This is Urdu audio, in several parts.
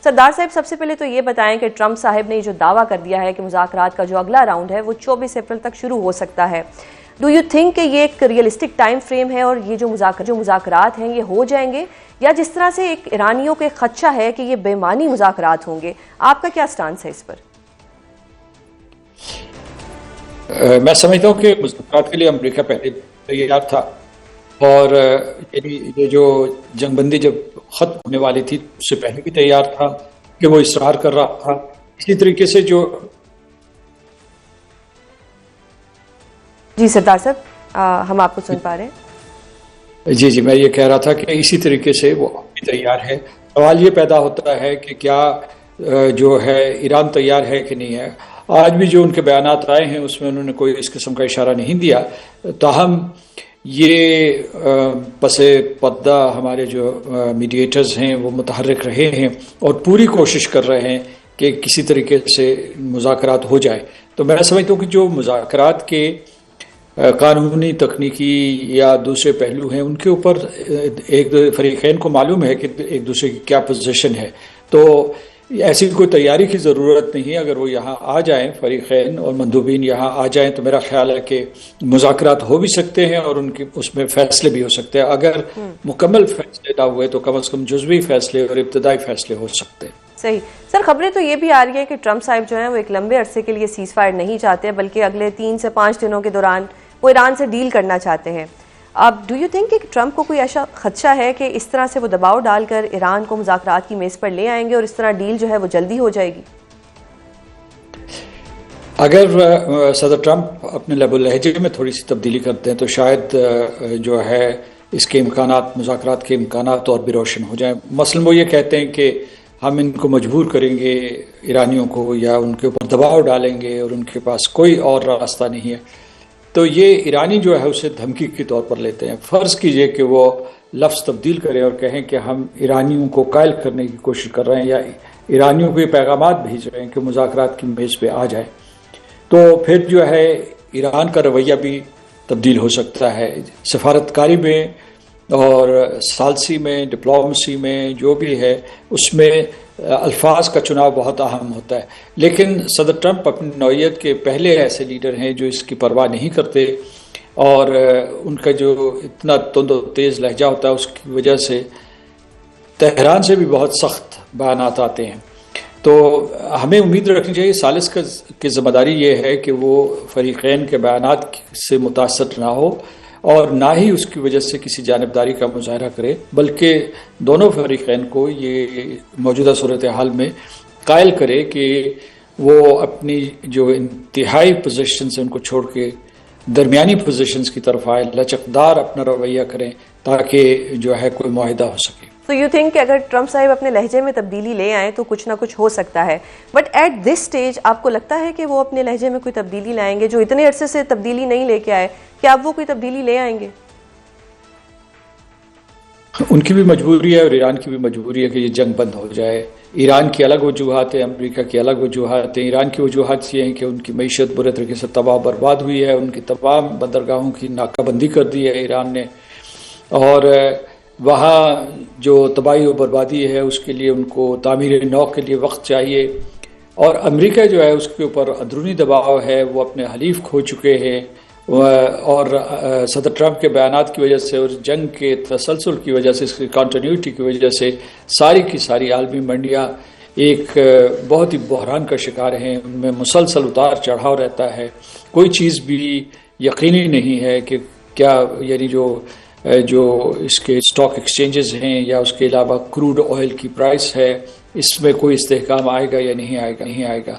سردار صاحب سب سے پہلے تو یہ بتائیں کہ ٹرمپ صاحب نے جو دعویٰ کر دیا ہے کہ مذاکرات کا جو اگلا راؤنڈ ہے وہ 24 اپریل تک شروع ہو سکتا ہے، ڈو یو تھنک کہ یہ ایک ریئلسٹک ٹائم فریم ہے اور یہ جو مذاکرات ہیں یہ ہو جائیں گے، یا جس طرح سے ایک ایرانیوں کے خدشہ ہے کہ یہ بے معنی مذاکرات ہوں گے؟ آپ کا کیا سٹانس ہے اس پر؟ میں سمجھتا ہوں کہ مذاکرات کے لیے امریکہ پہلے تیار تھا، اور یہ جو جنگ بندی جب ختم ہونے والی تھی اس سے پہلے بھی تیار تھا کہ وہ اصرار کر رہا تھا۔ اسی طریقے سے جو جی سردار صاحب ہم آپ کو سن پا رہے ہیں۔ جی میں یہ کہہ رہا تھا کہ اسی طریقے سے وہ بھی تیار ہے۔ سوال یہ پیدا ہوتا ہے کہ کیا جو ہے ایران تیار ہے کہ نہیں ہے۔ آج بھی جو ان کے بیانات آئے ہیں اس میں انہوں نے کوئی اس قسم کا اشارہ نہیں دیا، تاہم یہ پس پردہ ہمارے جو میڈیٹرز ہیں وہ متحرک رہے ہیں اور پوری کوشش کر رہے ہیں کہ کسی طریقے سے مذاکرات ہو جائے۔ تو میں سمجھتا ہوں کہ جو مذاکرات کے قانونی تکنیکی یا دوسرے پہلو ہیں ان کے اوپر ایک فریقین کو معلوم ہے کہ ایک دوسرے کی کیا پوزیشن ہے، تو ایسی کوئی تیاری کی ضرورت نہیں ہے۔ اگر وہ یہاں آ جائیں، فریقین اور مندوبین یہاں آ جائیں، تو میرا خیال ہے کہ مذاکرات ہو بھی سکتے ہیں اور ان کی اس میں فیصلے بھی ہو سکتے ہیں۔ اگر مکمل فیصلے نہ ہوئے تو کم از کم جزوی فیصلے اور ابتدائی فیصلے ہو سکتے ہیں۔ صحیح سر، خبریں تو یہ بھی آ رہی ہے کہ ٹرمپ صاحب جو ہیں وہ ایک لمبے عرصے کے لیے سیز فائر نہیں چاہتے، بلکہ اگلے 3 سے 5 دنوں کے دوران وہ ایران سے ڈیل کرنا چاہتے ہیں۔ اب ڈو یو تھنک کہ ٹرمپ کو کوئی ایسا خدشہ ہے کہ اس طرح سے وہ دباؤ ڈال کر ایران کو مذاکرات کی میز پر لے آئیں گے اور اس طرح ڈیل جو ہے وہ جلدی ہو جائے گی؟ اگر صدر ٹرمپ اپنے لب و لہجے میں تھوڑی سی تبدیلی کرتے ہیں تو شاید جو ہے اس کے امکانات، مذاکرات کے امکانات اور بھی روشن ہو جائیں۔ مثلاً وہ یہ کہتے ہیں کہ ہم ان کو مجبور کریں گے ایرانیوں کو، یا ان کے اوپر دباؤ ڈالیں گے اور ان کے پاس کوئی اور راستہ نہیں ہے، تو یہ ایرانی جو ہے اسے دھمکی کے طور پر لیتے ہیں۔ فرض کیجئے کہ وہ لفظ تبدیل کریں اور کہیں کہ ہم ایرانیوں کو قائل کرنے کی کوشش کر رہے ہیں، یا ایرانیوں کو یہ پیغامات بھیج رہے ہیں کہ مذاکرات کی میز پہ آ جائے، تو پھر جو ہے ایران کا رویہ بھی تبدیل ہو سکتا ہے۔ سفارتکاری میں اور ثالثی میں، ڈپلومسی میں جو بھی ہے، اس میں الفاظ کا چناؤ بہت اہم ہوتا ہے۔ لیکن صدر ٹرمپ اپنی نوعیت کے پہلے ایسے لیڈر ہیں جو اس کی پرواہ نہیں کرتے، اور ان کا جو اتنا تند و تیز لہجہ ہوتا ہے اس کی وجہ سے تہران سے بھی بہت سخت بیانات آتے ہیں۔ تو ہمیں امید رکھنی چاہیے ثالث کی ذمہ داری یہ ہے کہ وہ فریقین کے بیانات سے متاثر نہ ہو اور نہ ہی اس کی وجہ سے کسی جانبداری کا مظاہرہ کرے، بلکہ دونوں فریقین کو یہ موجودہ صورتحال میں قائل کرے کہ وہ اپنی جو انتہائی پوزیشنز ہیں ان کو چھوڑ کے درمیانی پوزیشنز کی طرف آئے، لچکدار اپنا رویہ کریں تاکہ جو ہے کوئی معاہدہ ہو سکے۔ تو یو تھنک کہ اگر ٹرمپ صاحب اپنے لہجے میں تبدیلی لے آئیں تو کچھ نہ کچھ ہو سکتا ہے، بٹ ایٹ دس سٹیج آپ کو لگتا ہے کہ وہ اپنے لہجے میں کوئی تبدیلی لائیں گے؟ جو اتنے عرصے سے تبدیلی نہیں لے کے آئے، کیا اب وہ کوئی تبدیلی لے آئیں گے؟ ان کی بھی مجبوری ہے اور ایران کی بھی مجبوری ہے کہ یہ جنگ بند ہو جائے۔ ایران کی الگ وجوہات ہیں، امریکہ کی الگ وجوہات ہیں۔ ایران کی وجوہات یہ ہیں کہ ان کی معیشت برے طریقے سے تباہ و برباد ہوئی ہے، ان کی تمام بندرگاہوں کی ناکہ بندی کر دی ہے ایران نے، اور وہاں جو تباہی و بربادی ہے اس کے لیے ان کو تعمیر نو کے لیے وقت چاہیے، اور امریکہ جو ہے اس کے اوپر اندرونی دباؤ ہے، وہ اپنے حلیف کھو چکے ہیں، اور صدر ٹرمپ کے بیانات کی وجہ سے اور جنگ کے تسلسل کی وجہ سے، اس کی کنٹینیوٹی کی وجہ سے ساری کی ساری عالمی منڈیاں ایک بہت ہی بحران کا شکار ہیں۔ ان میں مسلسل اتار چڑھاؤ رہتا ہے، کوئی چیز بھی یقینی نہیں ہے کہ کیا، یعنی جو اس کے اسٹاک ایکسچینجز ہیں یا اس کے علاوہ کروڈ آئل کی پرائس ہے، اس میں کوئی استحکام آئے گا یا نہیں آئے گا۔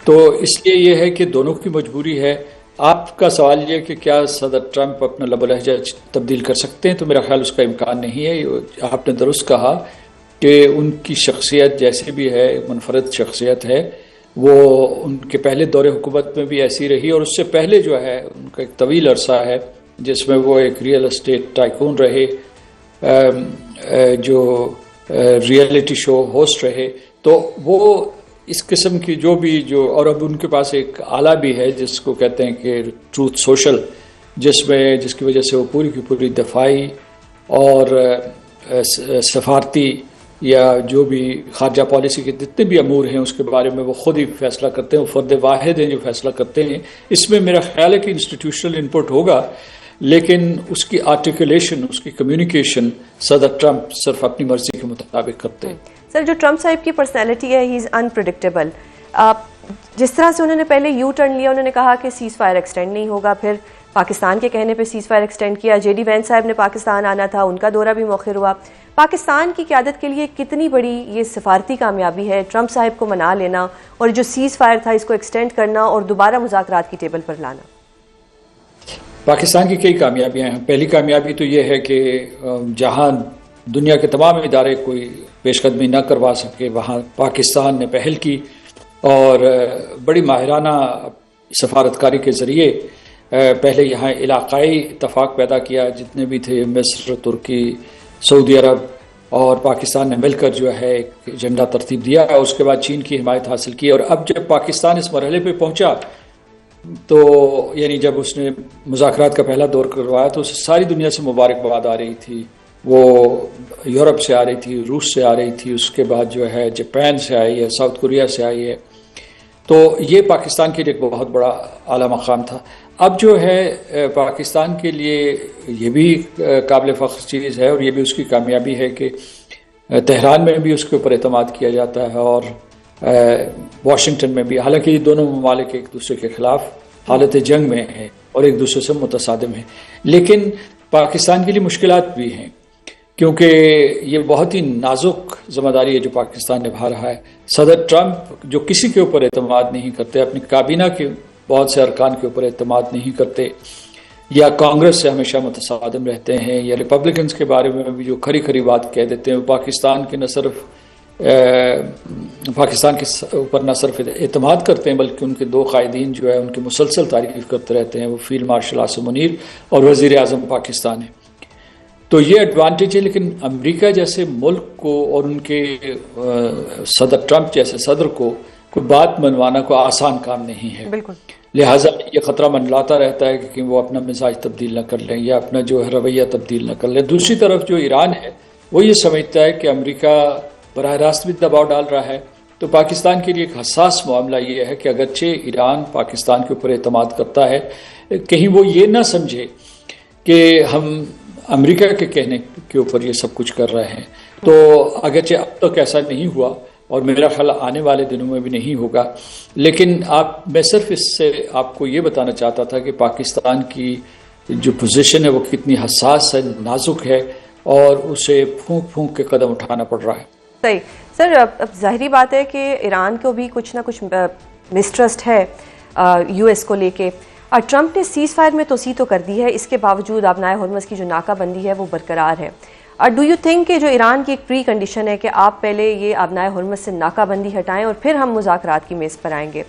تو اس لیے یہ ہے کہ دونوں کی مجبوری ہے۔ آپ کا سوال یہ کہ کیا صدر ٹرمپ اپنا لب و لہجہ تبدیل کر سکتے ہیں، تو میرا خیال اس کا امکان نہیں ہے۔ آپ نے درست کہا کہ ان کی شخصیت جیسے بھی ہے، منفرد شخصیت ہے، وہ ان کے پہلے دور حکومت میں بھی ایسی رہی، اور اس سے پہلے جو ہے ان کا ایک طویل عرصہ ہے جس میں وہ ایک ریئل اسٹیٹ ٹائکون رہے، جو ریئلٹی شو ہوسٹ رہے۔ تو وہ اس قسم کی اور اب ان کے پاس ایک آلہ بھی ہے جس کو کہتے ہیں کہ ٹروتھ سوشل، جس کی وجہ سے وہ پوری کی پوری دفاعی اور سفارتی یا جو بھی خارجہ پالیسی کے جتنے بھی امور ہیں اس کے بارے میں وہ خود ہی فیصلہ کرتے ہیں، وہ فرد واحد ہیں جو فیصلہ کرتے ہیں. اس میں میرا خیال ہے کہ انسٹیٹیوشنل انپٹ ہوگا، لیکن اس کی آرٹیکولیشن، اس کی کمیونیکیشن صدر ٹرمپ صرف اپنی مرضی کے مطابق کرتے ہیں. سر، جو ٹرمپ صاحب کی پرسنالٹی ہے، ہی از انپریڈکٹیبل. جس طرح سے انہوں نے پہلے یو ٹرن لیا، انہوں نے کہا کہ سیز فائر ایکسٹینڈ نہیں ہوگا، پھر پاکستان کے کہنے پہ سیز فائر ایکسٹینڈ کیا. جے ڈی وینس صاحب نے پاکستان آنا تھا، ان کا دورہ بھی مؤخر ہوا. پاکستان کی قیادت کے لیے کتنی بڑی یہ سفارتی کامیابی ہے ٹرمپ صاحب کو منا لینا اور جو سیز فائر تھا اس کو ایکسٹینڈ کرنا اور دوبارہ مذاکرات کی ٹیبل پر لانا؟ پاکستان کی کئی کامیابیاں ہیں. پہلی کامیابی تو یہ ہے کہ جہاں دنیا کے تمام ادارے کوئی پیش قدمی نہ کروا سکے، وہاں پاکستان نے پہل کی اور بڑی ماہرانہ سفارتکاری کے ذریعے پہلے یہاں علاقائی اتفاق پیدا کیا. جتنے بھی تھے مصر، ترکی، سعودی عرب اور پاکستان نے مل کر جو ہے ایک ایجنڈا ترتیب دیا. اس کے بعد چین کی حمایت حاصل کی، اور اب جب پاکستان اس مرحلے پہ پہنچا تو یعنی جب اس نے مذاکرات کا پہلا دور کروایا تو اسے ساری دنیا سے مبارکباد آ رہی تھی. وہ یورپ سے آ رہی تھی، روس سے آ رہی تھی، اس کے بعد جو ہے جاپان سے آئی ہے، ساؤتھ کوریا سے آئی ہے. تو یہ پاکستان کے لیے ایک بہت بڑا اعلیٰ مقام تھا. اب جو ہے پاکستان کے لیے یہ بھی قابل فخر چیز ہے اور یہ بھی اس کی کامیابی ہے کہ تہران میں بھی اس کے اوپر اعتماد کیا جاتا ہے اور واشنگٹن میں بھی. حالانکہ یہ دونوں ممالک ایک دوسرے کے خلاف حالت جنگ میں ہیں اور ایک دوسرے سے متصادم ہیں، لیکن پاکستان کے لیے مشکلات بھی ہیں کیونکہ یہ بہت ہی نازک ذمہ داری ہے جو پاکستان نبھا رہا ہے. صدر ٹرمپ جو کسی کے اوپر اعتماد نہیں کرتے، اپنی کابینہ کے بہت سے ارکان کے اوپر اعتماد نہیں کرتے، یا کانگریس سے ہمیشہ متصادم رہتے ہیں، یا ریپبلکنز کے بارے میں بھی جو کھری کھری بات کہہ دیتے ہیں. وہ پاکستان کے اوپر نہ صرف اعتماد کرتے ہیں بلکہ ان کے دو قائدین جو ہے ان کی مسلسل تعریف کرتے رہتے ہیں. وہ فیلڈ مارشل عاصم منیر اور وزیر اعظم پاکستان ہے. تو یہ ایڈوانٹیج ہے، لیکن امریکہ جیسے ملک کو اور ان کے صدر ٹرمپ جیسے صدر کو کوئی بات منوانا کوئی آسان کام نہیں ہے. بالکل. لہٰذا یہ خطرہ منڈلاتا رہتا ہے کہ وہ اپنا مزاج تبدیل نہ کر لیں یا اپنا جو ہے رویہ تبدیل نہ کر لیں. دوسری طرف جو ایران ہے وہ یہ سمجھتا ہے کہ امریکہ براہ راست بھی دباؤ ڈال رہا ہے. تو پاکستان کے لیے ایک حساس معاملہ یہ ہے کہ اگرچہ ایران پاکستان کے اوپر اعتماد کرتا ہے، کہیں وہ یہ نہ سمجھے کہ ہم امریکہ کے کہنے کے اوپر یہ سب کچھ کر رہے ہیں. تو اگرچہ اب تک ایسا نہیں ہوا اور میرا خیال آنے والے دنوں میں بھی نہیں ہوگا، لیکن میں صرف اس سے آپ کو یہ بتانا چاہتا تھا کہ پاکستان کی جو پوزیشن ہے وہ کتنی حساس ہے، نازک ہے، اور اسے پھونک پھونک کے قدم اٹھانا پڑ رہا ہے. صحیح. سر، اب ظاہری بات ہے کہ ایران کو بھی کچھ نہ کچھ مسٹرسٹ ہے یو ایس کو لے کے. ٹرمپ نے سیز فائر میں توسیع تو کر دی ہے، اس کے باوجود آبنائے ہرمز کی جو ناکہ بندی ہے وہ برقرار ہے. ڈو یو تھنک کہ جو ایران کی ایک پری کنڈیشن ہے کہ آپ پہلے یہ آبنائے ہرمز سے ناکہ بندی ہٹائیں اور پھر ہم مذاکرات کی میز پر آئیں گے،